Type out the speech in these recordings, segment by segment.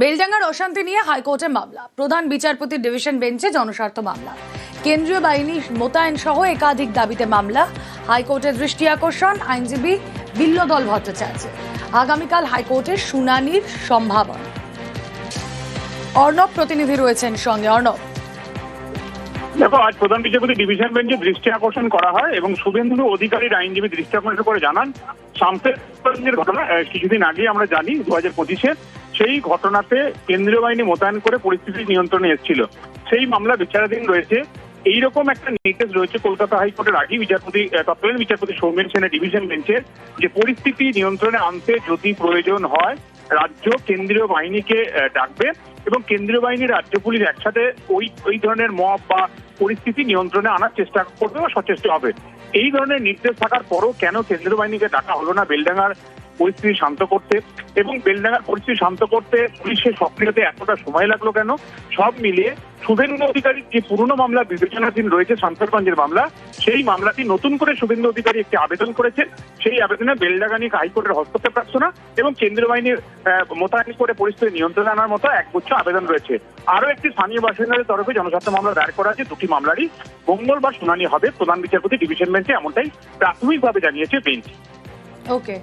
বেলডাঙ্গার অশান্তি নিয়ে হাইকোর্টে মামলা, প্রধান বিচারপতির ডিভিশন বেঞ্চে জনস্বার্থ মামলা, কেন্দ্রীয় বাহিনী মোতায়েন সহ একাধিক দাবিতে মামলা। হাইকোর্টের দৃষ্টি আকর্ষণ আইনজীবী বিল্লদল ভট্টাচার্য। আগামীকাল হাইকোর্টের শুনানির সম্ভাবনা। অর্ণব প্রতিনিধি রয়েছেন সঙ্গে। অর্ণব, দেখো, আজ প্রধান বিচারপতি ডিভিশন বেঞ্চে দৃষ্টি আকর্ষণ করা হয় এবং শুভেন্দু অধিকারীর আইনজীবী দৃষ্টি আকর্ষণ করে জানান, শামসের ঘটনা কিছুদিন আগে আমরা জানি 2025-এ সেই ঘটনাতে কেন্দ্রীয় বাহিনী মোতায়েন করে পরিস্থিতি নিয়ন্ত্রণে এসেছিল। সেই মামলা বিচারাধীন রয়েছে। এইরকম একটা নির্দেশ রয়েছে কলকাতা হাইকোর্টের আগে তৎকালীন বিচারপতি সৌমেন সেনের ডিভিশন বেঞ্চে, যে পরিস্থিতি নিয়ন্ত্রণে আনতে যদি প্রয়োজন হয় রাজ্য কেন্দ্রীয় বাহিনীকে ডাকবে এবং কেন্দ্রীয় বাহিনী রাজ্য পুলিশ একসাথে ওই ধরনের মব বা পরিস্থিতি নিয়ন্ত্রণে আনার চেষ্টা করবে বা সচেষ্ট হবে। এই ধরনের নির্দেশ থাকার পরও কেন কেন্দ্রীয় বাহিনীকে ডাকা হলো না বেলডাঙ্গার পরিস্থিতি শান্ত করতে, এবং বেলডাঙ্গার পরিস্থিতি শান্ত করতে পুলিশের সক্রিয়তে এতটা সময় লাগলো কেন? সব মিলিয়ে শুভেন্দু অধিকারীর যে পুরনো মামলা বিবেচনাধীন রয়েছে শামসেরগঞ্জের মামলা, সেই মামলাটি নতুন করে শুভেন্দু অধিকারী একটি আবেদন করেছেন। সেই আবেদনে বেলডাঙ্গা নিয়ে হাইকোর্টের হস্তক্ষেপ রাখছে না এবং কেন্দ্রীয় বাহিনীর মোতায়েন করে পরিস্থিতি নিয়ন্ত্রণে আনার মতো একগুচ্ছ আবেদন রয়েছে। আরও একটি স্থানীয় বাসিন্দাদের তরফে জনস্বার্থ মামলা দায়ের করা আছে। দুটি মামলারই মঙ্গলবার শুনানি হবে প্রধান বিচারপতি ডিভিশন বেঞ্চে, এমনটাই প্রাথমিকভাবে জানিয়েছে বেঞ্চ। ওকে।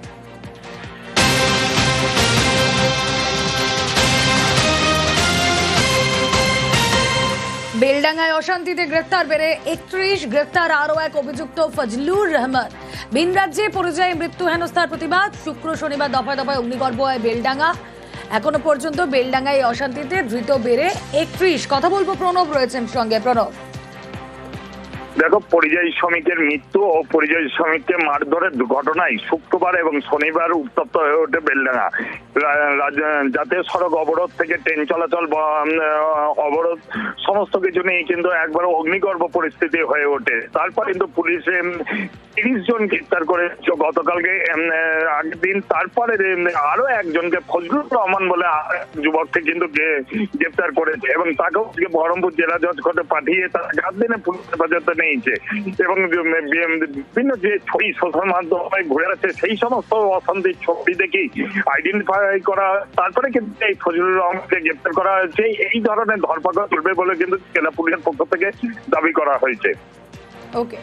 বেলডাঙ্গায় অশান্তিতে গ্রেফতার বেড়ে 31, গ্রেফতার আরও এক অভিযুক্ত ফজলুর রহমান। ভিন রাজ্যে পরিযায়ী মৃত্যু হেনস্থার প্রতিবাদ, শুক্র শনিবার দফায় দফায় অগ্নিগর্ভ হয় বেলডাঙ্গা। এখনো পর্যন্ত বেলডাঙ্গায় অশান্তিতে ধৃত বেড়ে 31। কথা বলবো, প্রণব রয়েছেন সঙ্গে। প্রণব, দেখো, পরিযায়ী শ্রমিকের মৃত্যু ও পরিযায়ী শ্রমিককে মারধরের ঘটনায় শুক্রবার এবং শনিবার উত্তপ্ত হয়ে ওঠে বেলডাঙ্গা। জাতীয় সড়ক অবরোধ থেকে ট্রেন চলাচল অবরোধ সমস্ত কিছু নিয়ে কিন্তু একবার অগ্নিগর্ভ পরিস্থিতি হয়ে ওঠে। তারপর কিন্তু পুলিশ 30 জন গ্রেপ্তার করে গতকালকে আগের দিন। তারপরে আরো একজনকে ফজলুর রহমান বলে যুবককে কিন্তু গ্রেপ্তার করেছে এবং তাকেও বহরমপুর জেলা জজ কোর্টে পাঠিয়ে তার 4 দিনে পুলিশ হেফাজতে নিয়েছে। এবং বিভিন্ন যে ছবি সোশ্যাল মাধ্যমে ঘুরে আছে সেই সমস্ত অশান্তির ছবি দেখি আইডেন্টিফাই করা, তারপরে কিন্তু এই ফজলুর রহমানকে গ্রেপ্তার করা হয়েছে। এই ধরনের ধরপাকড় চলবে বলে কিন্তু জেলা পুলিশের পক্ষ থেকে দাবি করা হয়েছে। ওকে।